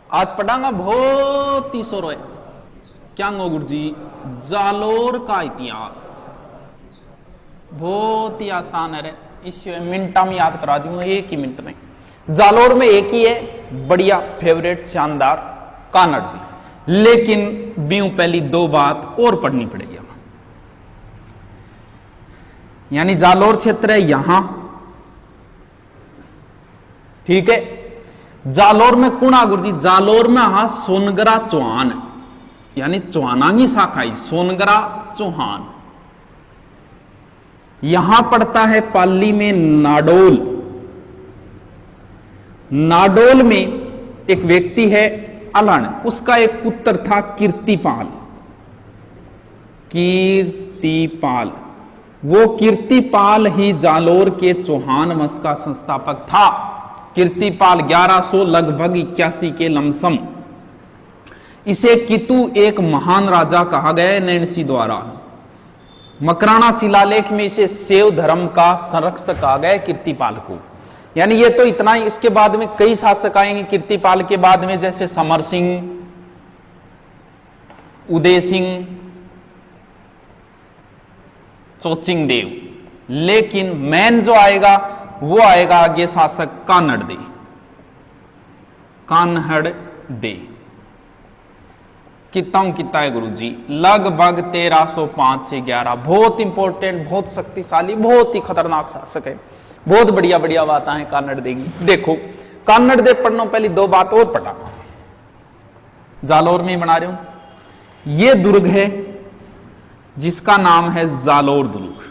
आज पढ़ांगा बहुत ही सोरो है क्या गुरु जी जालोर का इतिहास बहुत ही आसान है इसे मिनटा में याद करा दूंगा एक ही मिनट में। जालोर में एक ही है बढ़िया फेवरेट शानदार कानड़ दी, लेकिन बीऊ पहली दो बात और पढ़नी पड़ेगी हमें। यानी जालोर क्षेत्र है यहां, ठीक है। जालोर में कुणा गुरु जी जालोर में हा सोनगरा चौहान यानी चौहानांगी शाखाई सोनगरा चौहान। यहां पड़ता है पाली में नाडोल। नाडोल में एक व्यक्ति है अलण, उसका एक पुत्र था कीर्तिपाल। कीर्तिपाल, वो कीर्तिपाल ही जालोर के चौहान वंश का संस्थापक था। कीर्तिपाल 1100 लगभग 81 के लमसम। इसे कितु एक महान राजा कहा गया है नैणसी द्वारा। मकराना शिलालेख में इसे शैव धर्म का संरक्षक कहा गया है कीर्तिपाल को। यानी ये तो इतना ही, इसके बाद में कई शासक आएंगे कीर्तिपाल के बाद में, जैसे समर सिंह, उदय सिंह, चोचिंग देव। लेकिन मैन जो आएगा वो आएगा आगे शासक कानड़ दे। कान्हड़ दे कितना है गुरु जी लगभग 1305 से 11। बहुत इंपॉर्टेंट, बहुत शक्तिशाली, बहुत ही खतरनाक शासक है। बहुत बढ़िया बढ़िया बातें हैं कानड़ देगी। देखो कानड़ दे पढ़ना, पहले दो बात और पढ़ा, जालोर में बना रहे हूं। ये दुर्ग है जिसका नाम है जालोर दुर्ग।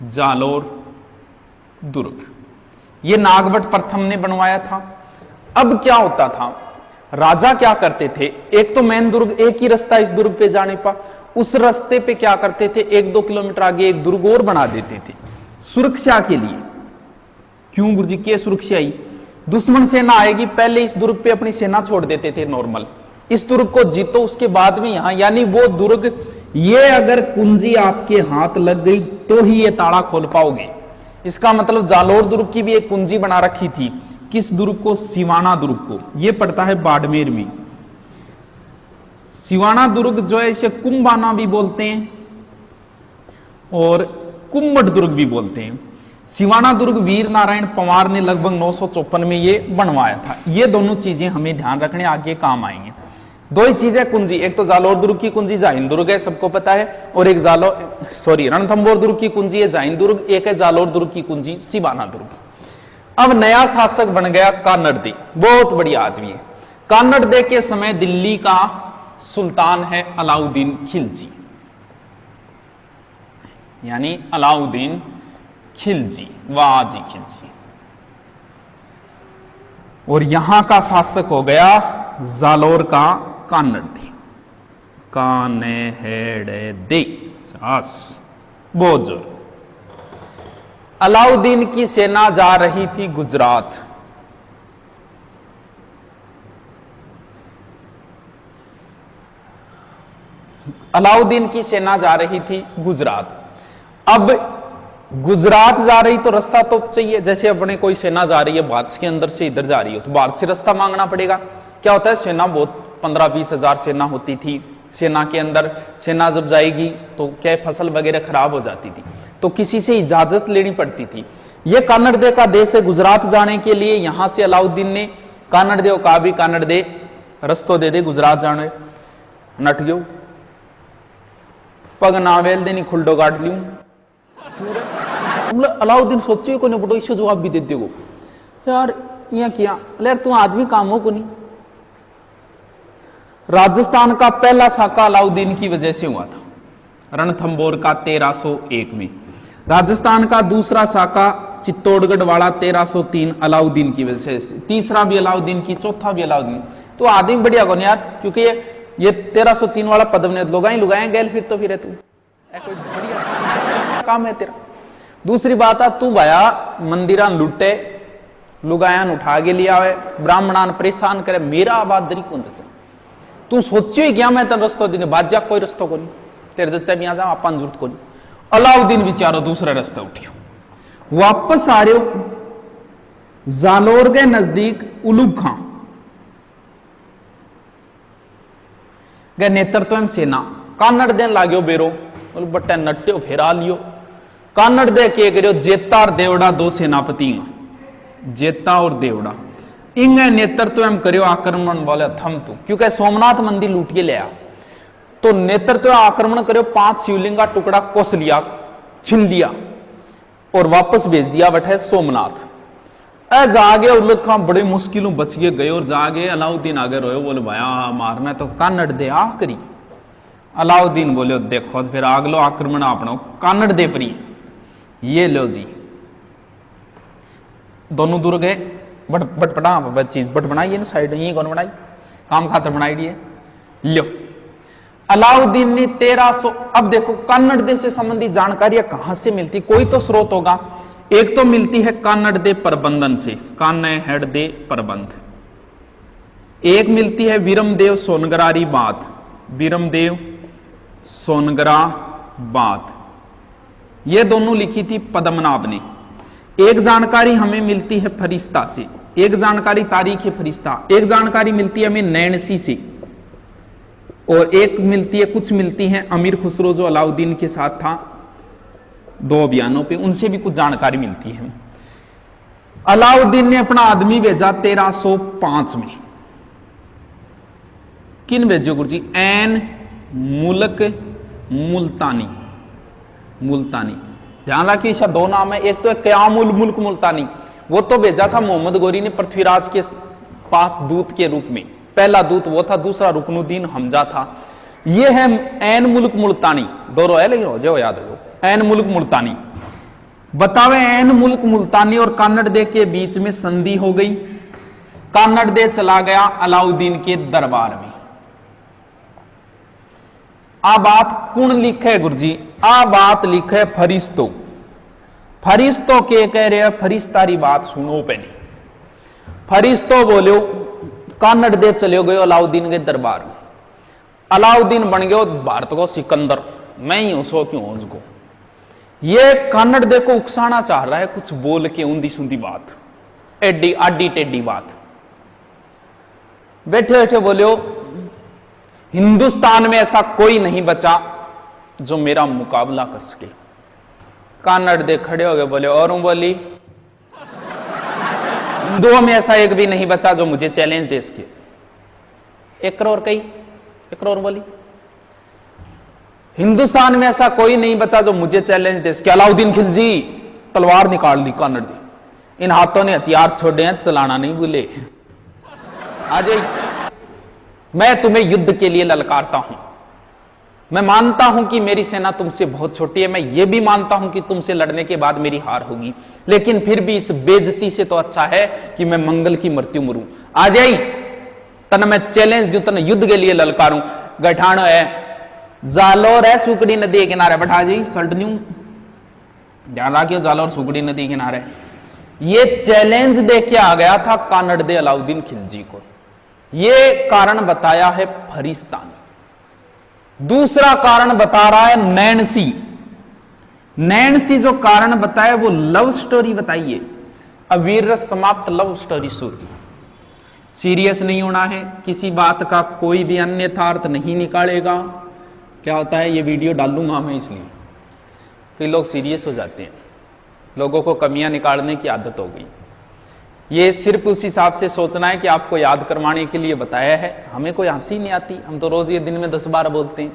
जालोर दुर्ग ये नागभट्ट प्रथम ने बनवाया था। अब क्या होता था, राजा क्या करते थे, एक तो मेन दुर्ग, एक ही रास्ता इस दुर्ग पे जाने का, उस रास्ते पे क्या करते थे 1-2 किलोमीटर आगे एक दुर्ग और बना देते थे सुरक्षा के लिए। क्यों गुरुजी की सुरक्षा ही, दुश्मन सेना आएगी पहले इस दुर्ग पे अपनी सेना छोड़ देते थे नॉर्मल, इस दुर्ग को जीतो उसके बाद में यहां, यानी वो दुर्ग, ये अगर कुंजी आपके हाथ लग गई तो ही ये ताला खोल पाओगे। इसका मतलब जालोर दुर्ग की भी एक कुंजी बना रखी थी। किस दुर्ग को, सिवाना दुर्ग को। ये पड़ता है बाड़मेर में। सिवाना दुर्ग जो है इसे कुंभाना भी बोलते हैं और कुम्मट दुर्ग भी बोलते हैं। सिवाना दुर्ग वीर नारायण पंवार ने लगभग 954 में ये बनवाया था। ये दोनों चीजें हमें ध्यान रखने आगे काम आएंगे। दो ही चीजें कुंजी, एक तो जालोर दुर्ग की कुंजी जाहिन दुर्ग है सबको पता है, और एक रणथंभौर दुर्ग की कुंजी है जाहिन दुर्ग, एक है जालोर दुर्ग की कुंजी सिवाना दुर्ग। अब नया शासक बन गया कानड़ दे, बहुत बढ़िया आदमी है। कानड़ दे के समय दिल्ली का सुल्तान है अलाउद्दीन खिलजी, यानी अलाउद्दीन खिलजी, वाजी खिलजी। और यहां का शासक हो गया जालोर का कानड़ दे, कान्हड़ दे। बहुत जोर। अलाउद्दीन की सेना जा रही थी गुजरात। अलाउद्दीन की सेना जा रही थी गुजरात। अब गुजरात जा रही तो रास्ता तो चाहिए, जैसे अपने कोई सेना जा रही है भारत के अंदर से इधर जा रही हो तो भारत से रास्ता मांगना पड़ेगा। क्या होता है, सेना बहुत 15-20 हजार सेना होती थी। सेना के अंदर सेना जब जाएगी तो क्या फसल वगैरह खराब हो जाती थी, तो किसी से इजाजत लेनी पड़ती थी। यह कानड़ दे का देश है, गुजरात जाने के लिए यहां से अलाउद्दीन ने कानड़ दे कहा भी कानड़ दे रस्तो दे दे गुजरात जाने। नट गयो पग नावेल देनी खुलडो गाड़ लियो। अलाउद्दीन सोचियो को नहीं बटो, इससे जवाब भी देते हो यार यहाँ किया यार तू आदमी काम हो को नहीं। राजस्थान का पहला साका अलाउद्दीन की वजह से हुआ था, रणथंभौर का 1301 में। राजस्थान का दूसरा साका चित्तौड़गढ़ वाला 1303 अलाउद्दीन की वजह से, तीसरा भी अलाउद्दीन की, चौथा भी अलाउद्दीन। तो आदमी बढ़िया कौन यार, क्योंकि ये 1303 वाला पदम ने लुगाए गैल फिर तो फिर तू कोई बढ़िया काम है तेरा। दूसरी बात है तू भाया मंदिरान लुटे, लुगायान उठा के लिया है, ब्राह्मणान परेशान करे, मेरा आबादरी कौन सा तू सोचियो ही क्या मैं तेन रस्तो दिन बाजा कोई रस्तो को नहीं तेरे जच्चा भी आ जा अपन जरूरत को नहीं। अलाउद्दीन बेचारो दूसरा रास्ता उठियो, वापस आ रहे हो जालोर के नजदीक उलूग खां गए नेतृत्व में सेना कानड़ देन लाग्यो बेरो बोले बट्टे नट्यो फेरा लियो कानड़ दे के करियो जेता और देवड़ा दो सेनापति जेता और देवड़ा इंग नेतृत्व में करियो आक्रमण बोले थम तू क्योंकि सोमनाथ मंदिर लूटिए ले आ तो नेतृत्व आक्रमण करियो 5 शिवलिंग का टुकड़ा कोस लिया छीन लिया और वापस भेज दिया बैठे सोमनाथ जागे उल्लुख खां बड़े मुश्किलों बच गए और जागे अलाउद्दीन आगे रोयो बोले भाया मारना तो कानड़ दे आ करी अलाउद्दीन बोले देखो फिर आगलो आक्रमण आपनो कानड़ दे परी ये लो जी दोनों दूर गए बट चीज बट बनाई है ना साइड यही कौन बनाई काम खातर बनाई है लो अलाउद्दीन ने 1300 अब देखो कन्नड़ देव से संबंधित जानकारियां कहां से मिलती कोई तो स्रोत होगा एक तो मिलती है कानड़ दे प्रबंधन से कान्ने हेड दे प्रबंध एक मिलती है वीरमदेव सोनगरारी बात वीरमदेव सोनगरा बात ये दोनों लिखी थी पद्मनाभ ने एक जानकारी हमें मिलती है फरिश्ता से एक जानकारी तारीख है फरिश्ता एक जानकारी मिलती है हमें नैनसी से और एक मिलती है कुछ मिलती है अमीर खुसरो जो अलाउद्दीन के साथ था 2 अभियानों पे उनसे भी कुछ जानकारी मिलती है अलाउद्दीन ने अपना आदमी भेजा 1305 में किन भेजो गुरुजी एन मुल्क मुल्तानी मुल्तानी ध्यान रखिए इसका 2 नाम है एक तो है क्यामुल मुल्क मुल्तानी वो तो भेजा था मोहम्मद गौरी ने पृथ्वीराज के पास दूत के रूप में पहला दूत वो था दूसरा रुकनुद्दीन हमजा था ये है एन मुल्क मुल्तानी दोनों है लेकिन हो जाओ याद हो एन मुल्क मुल्तानी बतावे एन मुल्क मुल्तानी और कानड़ दे के बीच में संधि हो गई कानड़ दे चला गया अलाउद्दीन के दरबार में आ बात कौन लिखे गुरुजी आ बात लिखे फरिश्तो फरिश्तो के कह रहे फरिश्तारी बात सुनो पहले फरिश्तो बोलो कानड़ दे चले गए अलाउद्दीन के दरबार में अलाउद्दीन बन गयो भारत को सिकंदर मैं ही हूं सो क्यों हूं उसको ये कानड़ दे को उकसाना चाह रहा है कुछ बोल के ऊंधी सूंधी बात एडी आडी टेडी बात बैठे बैठे बोलो हिंदुस्तान में ऐसा कोई नहीं बचा जो मेरा मुकाबला कर सके कानड़ दे खड़े हो गए बोले और हूं बोली हिंदुओं में ऐसा एक भी नहीं बचा जो मुझे चैलेंज दे सके 1 करोड़ कही 1 करोड़ बोली हिंदुस्तान में ऐसा कोई नहीं बचा जो मुझे चैलेंज दे सके अलाउद्दीन खिलजी तलवार निकाल दी कानड़ दी इन हाथों ने हथियार छोड़े हैं चलाना नहीं भूले आ जाइए मैं तुम्हें युद्ध के लिए ललकारता हूं मैं मानता हूं कि मेरी सेना तुमसे बहुत छोटी है मैं यह भी मानता हूं कि तुमसे लड़ने के बाद मेरी हार होगी लेकिन फिर भी इस बेइज्जती से तो अच्छा है कि मैं मंगल की मृत्यु मरूं आ जाई तन मैं चैलेंज दूं तन युद्ध के लिए ललकारूं गठानो है जालोर है सुकड़ी नदी के किनारे बैठा जी सल्टन्यू ध्यान रखियो जालोर सुकड़ी नदी किनारे ये चैलेंज दे के आ गया था कानड़ दे अलाउद्दीन खिलजी को ये कारण बताया है फरिश्ता ने दूसरा कारण बता रहा है नैनसी नैनसी जो कारण बताया वो लव स्टोरी बताइए अवीर रस समाप्त लव स्टोरी शुरू सीरियस नहीं होना है किसी बात का कोई भी अन्यथा अर्थ नहीं निकालेगा क्या होता है ये वीडियो डालूंगा मैं इसलिए कई लोग सीरियस हो जाते हैं लोगों को कमियां निकालने की आदत हो गई ये सिर्फ उस हिसाब से सोचना है कि आपको याद करवाने के लिए बताया है हमें कोई हंसी नहीं आती हम तो रोज ये दिन में 10 बार बोलते हैं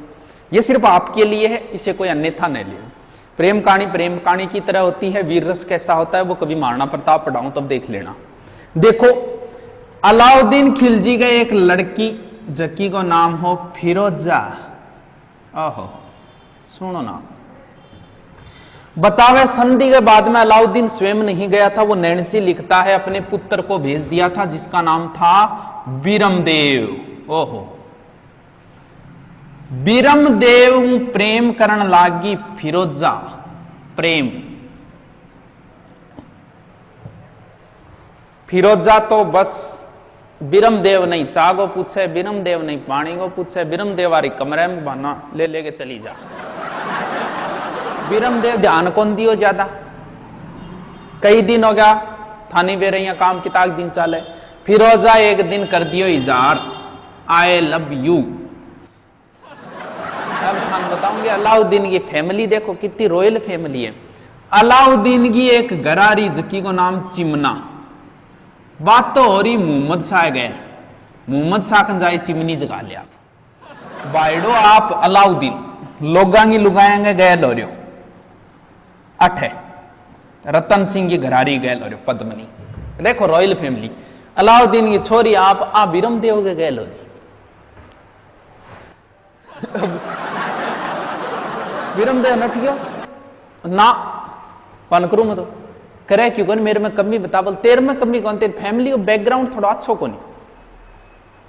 ये सिर्फ आपके लिए है इसे कोई अन्यथा नहीं ले प्रेम कहानी की तरह होती है वीर रस कैसा होता है वो कभी महाराणा प्रताप पढ़ाऊं तब देख लेना देखो अलाउद्दीन खिलजी का एक लड़की जकी को नाम हो फिरोजा ओहो सुनो ना बतावे संधि के बाद में अलाउद्दीन स्वयं नहीं गया था वो नैनसी लिखता है अपने पुत्र को भेज दिया था जिसका नाम था वीरमदेव ओहो वीरमदेव प्रेम करण लागी फिरोजा प्रेम फिरोजा तो बस वीरमदेव नहीं चाह को पूछे वीरमदेव नहीं पानी को पूछे वीरमदेव वाली कमरे में बना ले लेके चली जा वीरमदेव ध्यान कौन दियो ज्यादा कई दिन हो गया थानी वे रही काम किताक दिन चाले। फिरोजा एक दिन कर दियो इजार, आई लव यू। अब थान बताऊंगे अलाउद्दीन की फैमिली देखो कितनी रॉयल फैमिली है। अलाउद्दीन की एक गरारी जकी को नाम चिमना, बात तो हो रही मोहम्मद शाह गए, मोहम्मद शाह कन जाए चिमनी जगा लिया बाइडो आप अलाउद्दीन लोगा की लुगाएंगे गए लो रहे हो अठ है रतन सिंह की घरारी गए लो रहे हो पद्मनी। देखो रॉयल फैमिली। अलाउद्दीन की छोरी आप बिरम देव के गए लो विरम देव नठियो ना कौन करूं मैं तो करे क्यों कौन मेरे में कमी बता बोल तेरे में कमी कौन तेरी फैमिली का बैकग्राउंड थोड़ा अच्छा कौन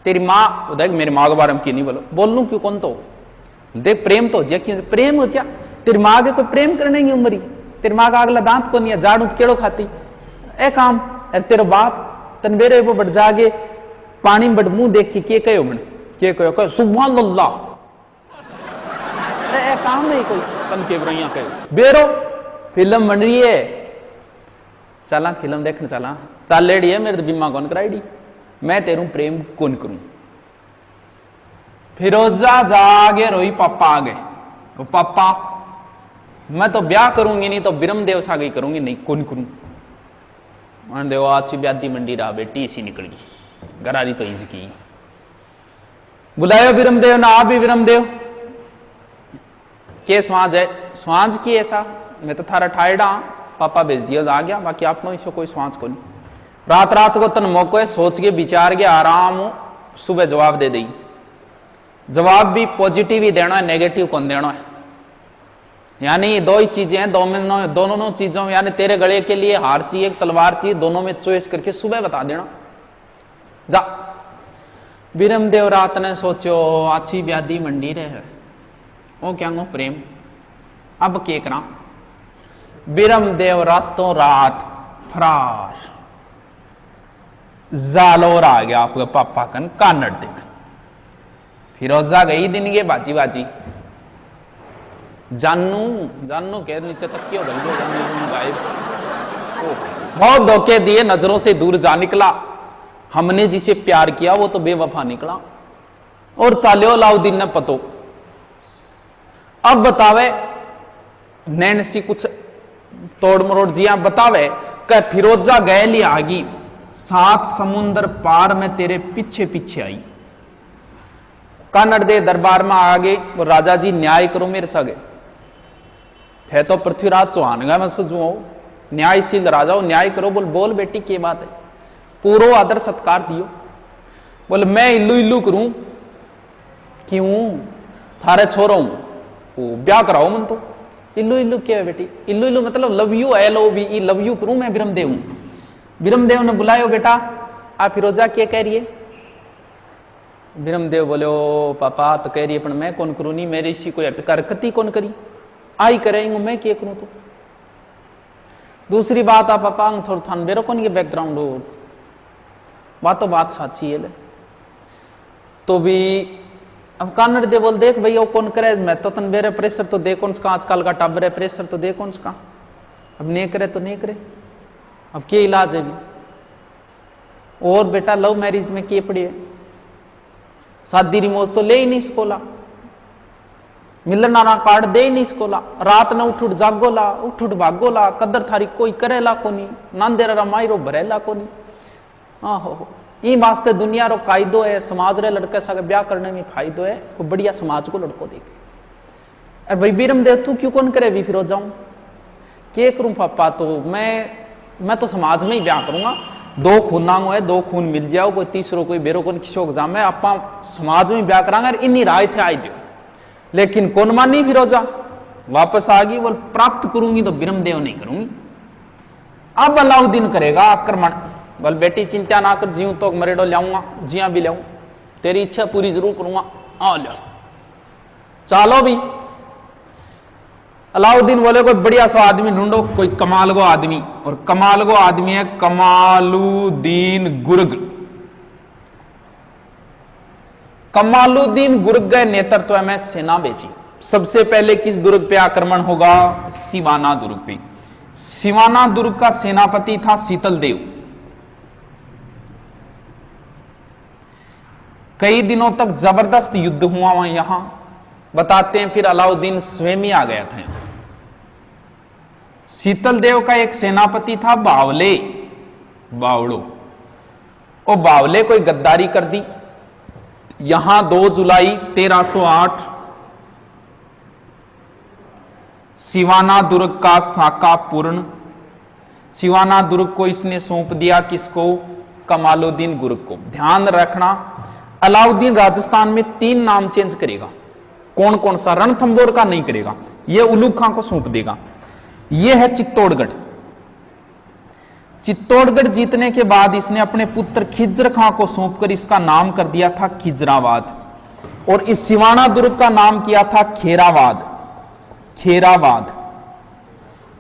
तेरी माँ देख मेरी माँ के बारे में क्यों नहीं बोलो लू क्यों कौन तो देख प्रेम तो हो जा क्यों प्रेम हो जा तेरी माँ के कोई प्रेम करने की उम्र तेरी माँ का अगला दांत को नहीं है झाड़ू केड़ो खाती ए काम अरे तेरा बाप तन मेरे वो बढ़ जागे पानी में बढ़ मुंह देख के कहो बन के कहो सुभान अल्लाह ए काम नहीं कोई तन के बरैया कहो बेरो फिल्म बन रही है चला फिल्म देखने चला चल लेडी है मेरे तो बीमा कौन कराई मैं तेरू प्रेम कौन करूं। फिरोजा जागे रोई पापा आ गए तो पापा मैं तो ब्याह करूंगी नहीं तो बिरम देव सा गई करूंगी नहीं कौन करूं। मान देव अच्छी ब्यादी मंडी रहा बेटी इसी निकल गई गरारी तो इज की बुलायो बिरम देव ना आप भी बिरम देव के स्वाज है स्वाज की ऐसा मैं तो थारा ठाएडा पापा भेज दिया आ गया बाकी आप नो कोई स्वाज को नहीं। रात रात को तन मौको है सोच के विचार के आराम सुबह जवाब दे दी। जवाब भी पॉजिटिव ही देना है नेगेटिव कौन देना है यानी दो ही चीजें हैं दोनों चीजों में यानी तेरे गले के लिए हार चाहिए तलवार चाहिए दोनों में चॉइस करके सुबह बता देना जा। बिरम देव रात ने सोचो अच्छी ब्यादी मंडी रहे वो क्या गो प्रेम अब के करा। बिरम देव रातों रात फरार जालोर आ गया आपके पापा कन कानड़ देख। फिरोजा गई दिन के बाजी बाजी जानू के नीचे तक क्यों गायब बहुत धोखे दिए नजरों से दूर जा निकला। हमने जिसे प्यार किया वो तो बेवफा निकला और चालियो अलाउद्दीन ने पतो। अब बतावे नैन सी कुछ तोड़ मरोड़ जिया बतावे कि फिरोजा गए लिया आगी 7 समुंदर पार में तेरे पीछे पीछे आई। कानड़ दे दरबार में आ गए वो राजा जी न्याय करो मेरे सगे है तो पृथ्वीराज चौहान मैं सजू न्यायशील राजा न्याय करो बोल बेटी की बात है पूरो आदर सत्कार दियो। बोले मैं इल्लू इल्लू करूं क्यों थारे छोरो हूं ब्याह कराओ मन तो इल्लू इल्लू क्या है बेटी इल्लू इल्लू मतलब love you LOVE love you करूं मैं बिरमदेव हूं। बिरमदेव ने बुलायो बेटा आप फिरोजा क्या कह रही है। बिरमदेव बोले ओ पापा तो कह रही है पर मैं कौन करूं नहीं मेरी इसी कोई हरकत ही कौन करी आई करेंगे मैं क्या करूं तो। दूसरी बात आप पापा थोड़ा थान बेरो कौन ये बैकग्राउंड हो बातों बात साची है तो भी अब कानड़ दे बोल देख भैया कौन करे मैं तो तन बेरे प्रेशर तो दे कौन सा आजकल का टाबर है प्रेशर तो दे कौन सा अब नहीं करे तो नहीं करे अब क्या इलाज है भी। और बेटा लव मैरिज में क्या पड़ी है शादी रिमोज तो ले ही नहीं सकोला मिलना कार्ड दे ही नहीं सकोला रात ने उठ जागोला उठ भागोला कदर थारी कोई करेला कोनी नांदेरा मायरो भरेला कोनी आहो ई वास्ते दुनिया रो कायदो है समाज रे लड़के सगे ब्याह करने में फायदो है कोई बढ़िया समाज को लड़को देख। अरे भाई बीरम दे तू क्यों कौन करे भी फिर हो जाऊं के करूं पापा तो मैं तो समाज में ही ब्याह करूंगा 2 खूनांगो है 2 खून मिल जाओ कोई तीसरो कोई बेरो कोई किसो एग्जाम में आप समाज में ब्याह करांगे इन्हीं राय थे आई दो लेकिन कौन मानी फिरोजा वापस आ गई बोल प्राप्त करूंगी तो बिरमदेव नहीं करूंगी। अब अलाउद्दीन करेगा आक्रमण बोल बेटी चिंता ना कर जीव तो मरेडो लाऊंगा जिया भी लाऊं तेरी इच्छा पूरी जरूर करूंगा आ लो चालो भी। अलाउद्दीन बोले कोई बढ़िया सो आदमी ढूंढो कोई कमाल को आदमी और कमाल को आदमी है कमालुद्दीन गुर्ग। कमालुद्दीन गुर्ग के नेतृत्व में सेना भेजी। सबसे पहले किस दुर्ग पे आक्रमण होगा सिवाना दुर्ग पे। सिवाना दुर्ग का सेनापति था शीतल देव। कई दिनों तक जबरदस्त युद्ध हुआ वहां यहां बताते हैं। फिर अलाउद्दीन स्वयं ही आ गया था। शीतल देव का एक सेनापति था बावले, बावड़ो, और बावले कोई गद्दारी कर दी। यहां 2 जुलाई 1308 सिवाना दुर्ग का साका पूर्ण, सिवाना दुर्ग को इसने सौंप दिया किसको? कमालुद्दीन गुर्ग को। ध्यान रखना, अलाउद्दीन राजस्थान में 3 नाम चेंज करेगा। कौन कौन सा? रणथंबोर का नहीं करेगा, यह उलूग खां को सौंप देगा। यह है चित्तौड़गढ़। चित्तौड़गढ़ जीतने के बाद इसने अपने पुत्र खिज्र खां को सौंपकर इसका नाम कर दिया था खिजराबाद, और इस सिवाना दुर्ग का नाम किया था खेराबाद, खेराबाद।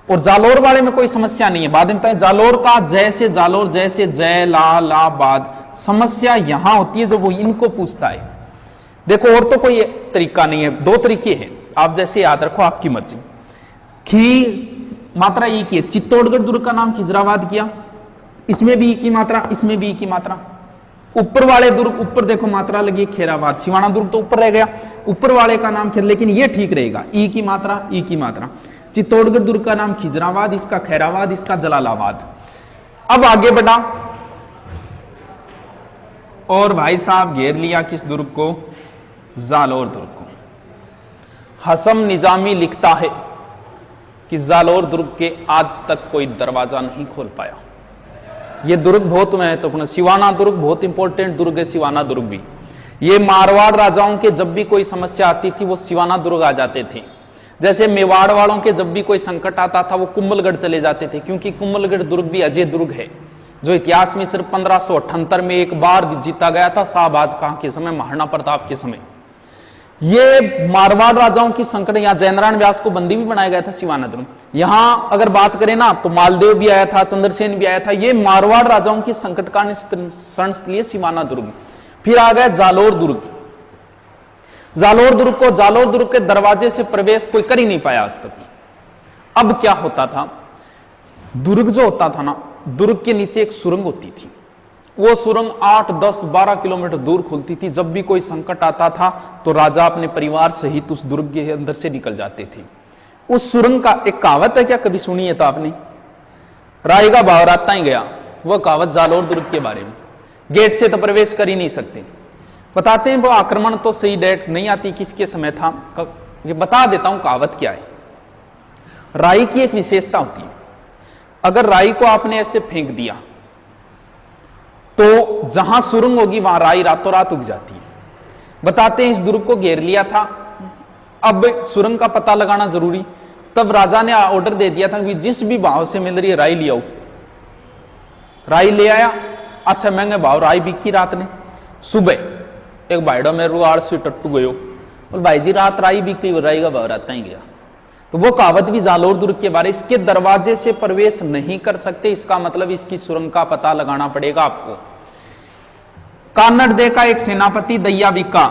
और जालोर वाले में कोई समस्या नहीं है, बाद में बताएं। जालोर का जैसे जालोर, जैसे जय ला बाद, समस्या यहां होती है जब वो इनको पूछता है। देखो और तो कोई तरीका नहीं है, 2 तरीके हैं, आप जैसे याद रखो, आपकी मर्जी। खी मात्रा ई की है, चित्तौड़गढ़ दुर्ग का नाम खिजराबाद किया, इसमें भी ई की मात्रा, इसमें भी ई की मात्रा। ऊपर वाले दुर्ग, ऊपर देखो मात्रा लगी खेराबाद, सिवाना दुर्ग तो ऊपर रह गया, ऊपर वाले का नाम खेर, लेकिन ये ठीक रहेगा, ई की मात्रा, ई की मात्रा। चित्तौड़गढ़ दुर्ग का नाम खिजराबाद, इसका खैराबाद, इसका जलालाबाद। अब आगे बढ़ा और भाई साहब घेर लिया किस दुर्ग को? जालोर दुर्ग को। हसम निजामी लिखता है कि जालोर दुर्ग के आज तक कोई दरवाजा नहीं खोल पाया। यह दुर्ग बहुत महत्वपूर्ण, सिवाना दुर्ग बहुत इंपॉर्टेंट दुर्ग है, सिवाना दुर्ग भी। ये मारवाड़ राजाओं के जब भी कोई समस्या आती थी वो सिवाना दुर्ग आ जाते थे। जैसे मेवाड़ वालों के जब भी कोई संकट आता था वो कुंभलगढ़ चले जाते थे, क्योंकि कुंभलगढ़ दुर्ग भी अजय दुर्ग है, जो इतिहास में सिर्फ 1578 में एक बार जीता गया था, शाहबाज खां के समय, महाराणा प्रताप के समय। ये मारवाड़ राजाओं की संकट, यहां जयनारायण व्यास को बंदी भी बनाया गया था सिवाना दुर्ग। यहां अगर बात करें ना तो मालदेव भी आया था, चंद्रसेन भी आया था। ये मारवाड़ राजाओं की संकटकालीन शरण स्थली सिवाना दुर्ग। फिर आ गया जालोर दुर्ग। जालोर दुर्ग को, जालोर दुर्ग के दरवाजे से प्रवेश कोई कर ही नहीं पाया आज तक। अब क्या होता था, दुर्ग जो होता था ना, दुर्ग के नीचे एक सुरंग होती थी। वो सुरंग 8, 10, 12 किलोमीटर दूर खुलती थी। जब भी कोई संकट आता था तो राजा अपने परिवार सहित उस दुर्ग के अंदर से निकल जाते थे। उस सुरंग का एक कहावत है, क्या कभी सुनी है तो आपने? रायगा भावराता ही गया, वह कहावत जालोर दुर्ग के बारे में। गेट से तो प्रवेश कर ही नहीं सकते। बताते हैं वो आक्रमण तो सही डेट नहीं आती किसके समय था, ये बता देता हूं कहावत क्या है। राई की एक विशेषता होती है, अगर राई को आपने ऐसे फेंक दिया तो जहां सुरंग होगी वहां राई रातों रात उग जाती है। बताते हैं इस दुर्ग को घेर लिया था, अब सुरंग का पता लगाना जरूरी। तब राजा ने ऑर्डर दे दिया था कि जिस भी भाव से मिल रही है राई ले आओ। राई ले आया, अच्छा महंगे भाव राई बिकी। रात ने सुबह एक भाईडो में रुआड़ से टट्टू गयो और भाई जी रात राई बिकी, राई का भाव रहता ही गया। तो वो कहावत भी जालोर दुर्ग के बारे, इसके दरवाजे से प्रवेश नहीं कर सकते, इसका मतलब इसकी सुरंग का पता लगाना पड़ेगा आपको। कान्नड़ दे का एक सेनापति दैया बिका,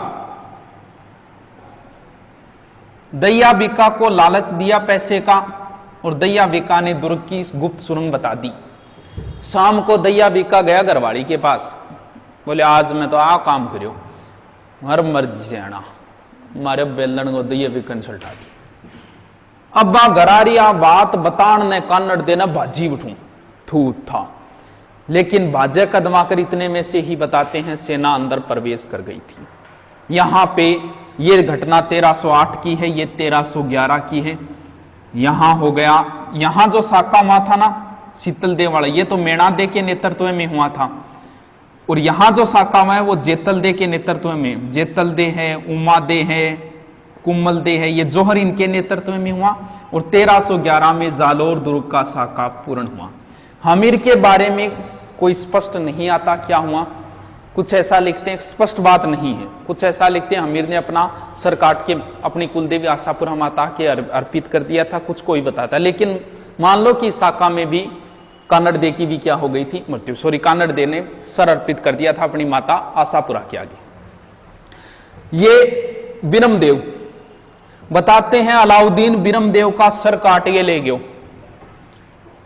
दैया बिका को लालच दिया पैसे का, और दैया बिका ने दुर्ग की गुप्त सुरंग बता दी। शाम को दैया बिका गया घरवाड़ी के पास, बोले आज मैं तो आ काम करियो, हर मर्जी से आना, मारे बेलन को दैया बिका ने सल्टा दी। अब गरारिया बात बतान ने कान्नड़ देना भाजी उठू थू था, लेकिन भाजे कदमा कर इतने में से ही बताते हैं सेना अंदर प्रवेश कर गई थी। यहां पे ये घटना 1308 की है, ये 1311 की है। यहां हो गया, यहां जो साका हुआ था ना शीतल देव वाला, ये तो मेणा दे के नेतृत्व में हुआ था, और यहां जो साका हुआ है वो जेतल दे के नेतृत्व में, जेतल दे है, उमा दे है, कुम्मल दे है, ये जोहर इनके नेतृत्व में हुआ। और 1311 में जालोर दुर्ग का साका पूर्ण हुआ। हमीर के बारे में कोई स्पष्ट नहीं आता क्या हुआ, कुछ ऐसा लिखते हैं, स्पष्ट बात नहीं है, कुछ ऐसा लिखते हैं हमीर ने अपना सर काट के अपनी कुलदेवी आशापुरा माता के अर्पित कर दिया था, कुछ कोई बताता। लेकिन मान लो कि साका में भी कान्नड़ दे की भी क्या हो गई थी मृत्यु, सॉरी कान्नड़ दे ने सर अर्पित कर दिया था अपनी माता आशापुरा के आगे। ये बिरमदेव बताते हैं अलाउद्दीन बिरमदेव का सर काट के ले गयो,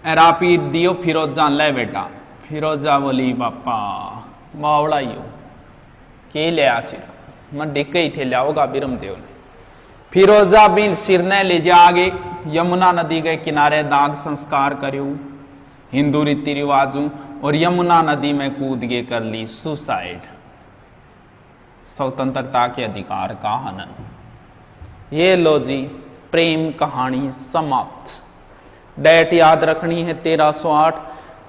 एरापी दियो फिरोजा ले बेटा, फिरोजा बोली पापा मावड़ा ही हो, के लिया सिर मैं डिग गई थे लियाओगा बिरमदेव ने। फिरोजा बिन सिर ने ले जा आगे यमुना नदी के किनारे दाग संस्कार करियो हिंदू रीति रिवाजों और यमुना नदी में कूद के कर ली सुसाइड। स्वतंत्रता के अधिकार का हनन। ये लो जी प्रेम कहानी समाप्त। डेट याद रखनी है 1308,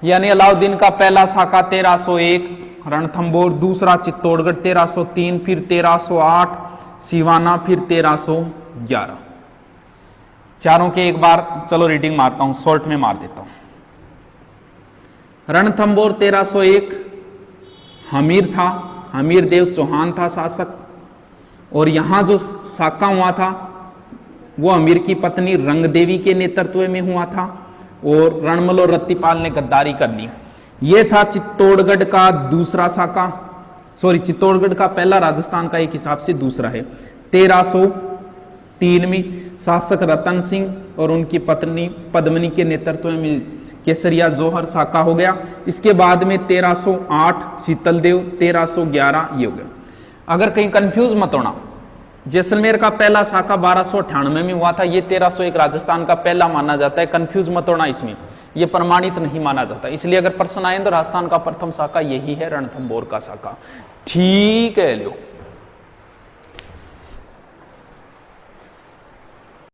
यानी अलाउद्दीन का पहला साका 1301, रणथंभौर दूसरा चित्तौड़गढ़ 1303, फिर 1308 सिवाना, फिर 1311। चारों के एक बार चलो रीडिंग मारता हूं, शॉर्ट में मार देता हूं। रणथंभौर 1301 हमीर था, हमीर देव चौहान था शासक, और यहां जो साका हुआ था वो अमीर की पत्नी रंगदेवी के नेतृत्व में हुआ था, और रणमल और रत्तीपाल ने गद्दारी कर ली। ये था चित्तौड़गढ़ का दूसरा साका, सॉरी चित्तौड़गढ़ का पहला, राजस्थान का एक हिसाब से दूसरा है। 1303 में शासक रतन सिंह और उनकी पत्नी पद्मिनी के नेतृत्व में केसरिया जोहर साका हो गया। इसके बाद में 1308 शीतलदेव, 1311 ये हो गया। अगर कहीं कंफ्यूज मत होना, जैसलमेर का पहला साका 1298 में हुआ था, ये 1301 राजस्थान का पहला माना जाता है। कंफ्यूज मत होना, इसमें ये प्रमाणित नहीं माना जाता। इसलिए अगर प्रश्न आए तो राजस्थान का प्रथम साका यही है, रणथंभौर का साका। ठीक है लो।